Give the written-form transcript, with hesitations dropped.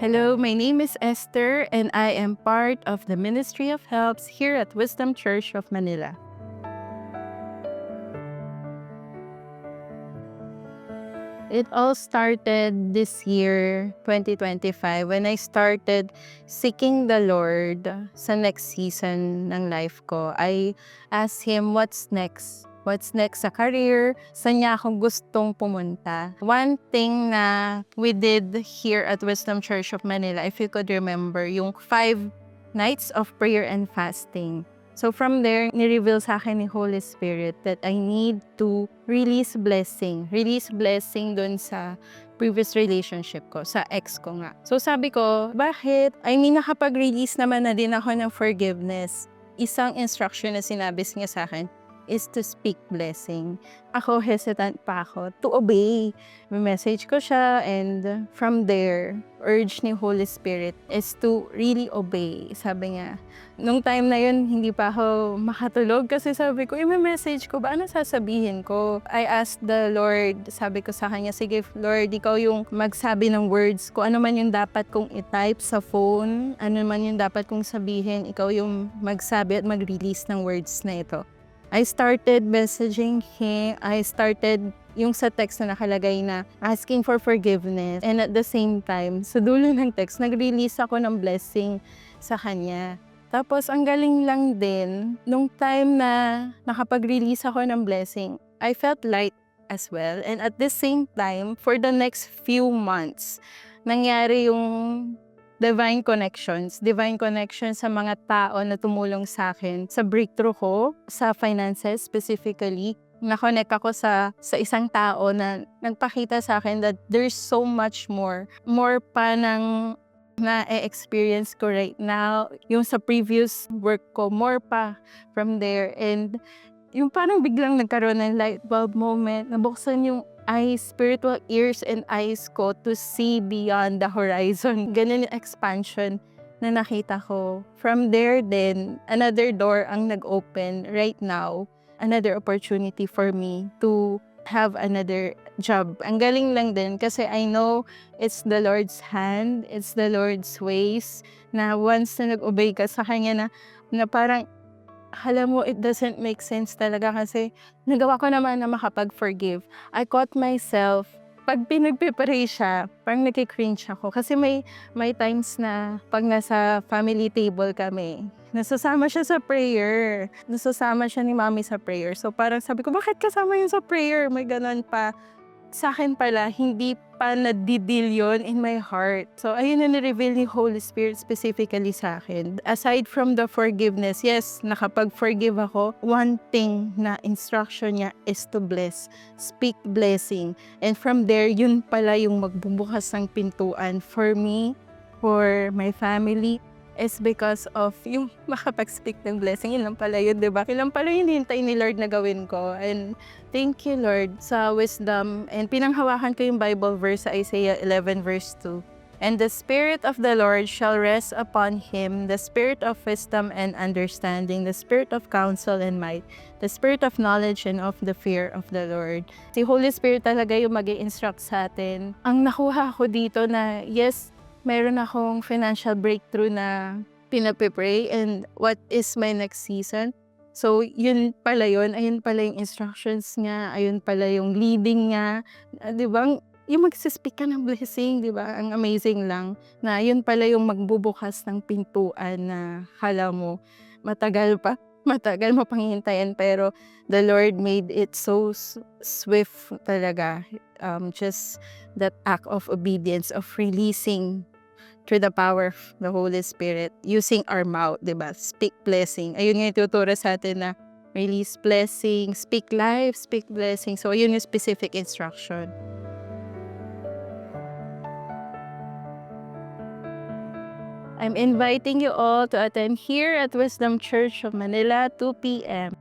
Hello, my name is Esther, and I am part of the Ministry of Helps here at Wisdom Church of Manila. It all started this year, 2025, when I started seeking the Lord sa next season ng life ko. I asked Him, what's next? What's next sa career? Saan niya ako gustong pumunta? One thing na we did here at Wisdom Church of Manila, if you could remember, yung 5 nights of prayer and fasting. So from there, ni-reveal sa akin ni Holy Spirit that I need to release blessing dun sa previous relationship ko, sa ex ko nga. So sabi ko, bakit? I mean, nakapag-release naman na din ako ng forgiveness. Isang instruction na sinabi niya sa akin is to speak blessing. Ako, hesitant pa ako to obey. May message ko siya, and from there, urge ni Holy Spirit is to really obey. Sabi niya, nung time na yun, hindi pa ako makatulog kasi sabi ko, may message ko ba? Ano sasabihin ko? I asked the Lord, sabi ko sa kanya, sige Lord, ikaw yung magsabi ng words ko. Ano man yung dapat kong i-type sa phone, ano man yung dapat kong sabihin, ikaw yung magsabi at mag-release ng words na ito. I started messaging him. I started yung sa text na nakalagay na asking for forgiveness. And at the same time, sa dulo ng text, nag-release ako ng blessing sa kanya. Tapos, ang galing lang din, nung time na nakapag-release ako ng blessing, I felt light as well. And at the same time, for the next few months, nangyari yung divine connections sa mga tao na tumulong sa akin sa breakthrough ko, sa finances specifically. Na-connect ako sa isang tao na nagpakita sa akin that there's so much more pa ng na-experience ko right now. Yung sa previous work ko, more pa from there. And yung parang biglang nagkaroon ng light bulb moment, nabuksan yung spiritual ears and eyes ko to see beyond the horizon. Ganun yung expansion na nakita ko. From there then, another door ang nag-open right now. Another opportunity for me to have another job. Ang galing lang din kasi I know it's the Lord's hand, it's the Lord's ways, na once na nag-obey ka sa Kanya na parang alam mo, it doesn't make sense talaga kasi nagawa ko naman na makapag-forgive. I caught myself, pag pinagpe-pray siya, parang nagki-cringe ako. Kasi may times na pag nasa family table kami, nasasama siya sa prayer. Nasasama siya ni Mommy sa prayer. So parang sabi ko, bakit kasama yun sa prayer? May ganon pa. Sa akin pala, hindi pa nadidil yun in my heart. So, ayun na ni-reveal ni Holy Spirit specifically sa akin. Aside from the forgiveness, yes, nakapag-forgive ako. One thing na instruction niya is to bless. Speak blessing. And from there, yun pala yung magbubukas ng pintuan for me, for my family, is because of yung makapag-speak ng blessing. Yun lang pala yun, diba? Kailan pala yun hintay ni Lord na gawin ko. And thank you, Lord, sa wisdom. And pinanghawakan ko yung Bible verse sa Isaiah 11 verse 2. And the Spirit of the Lord shall rest upon him, the Spirit of wisdom and understanding, the Spirit of counsel and might, the Spirit of knowledge and of the fear of the Lord. Si Holy Spirit talaga yung mag-i-instruct sa atin. Ang nakuha ko dito na, yes, meron akong financial breakthrough na pinapipray and what is my next season. So, yun pala yun. Ayun pala yung instructions niya. Ayun pala yung leading niya. Di ba? Yung magsispeak ka ng blessing, di ba? Ang amazing lang. Na yun pala yung magbubukas ng pintuan na kala mo matagal pa. Matagal mo pang hintayin, pero the Lord made it so swift talaga. Just that act of obedience, of releasing through the power of the Holy Spirit, using our mouth, diba? Speak blessing. Ayun nga yung tuturo sa atin na release blessing, speak life, speak blessing. So, ayun yung specific instruction. I'm inviting you all to attend here at Wisdom Church of Manila, 2 p.m.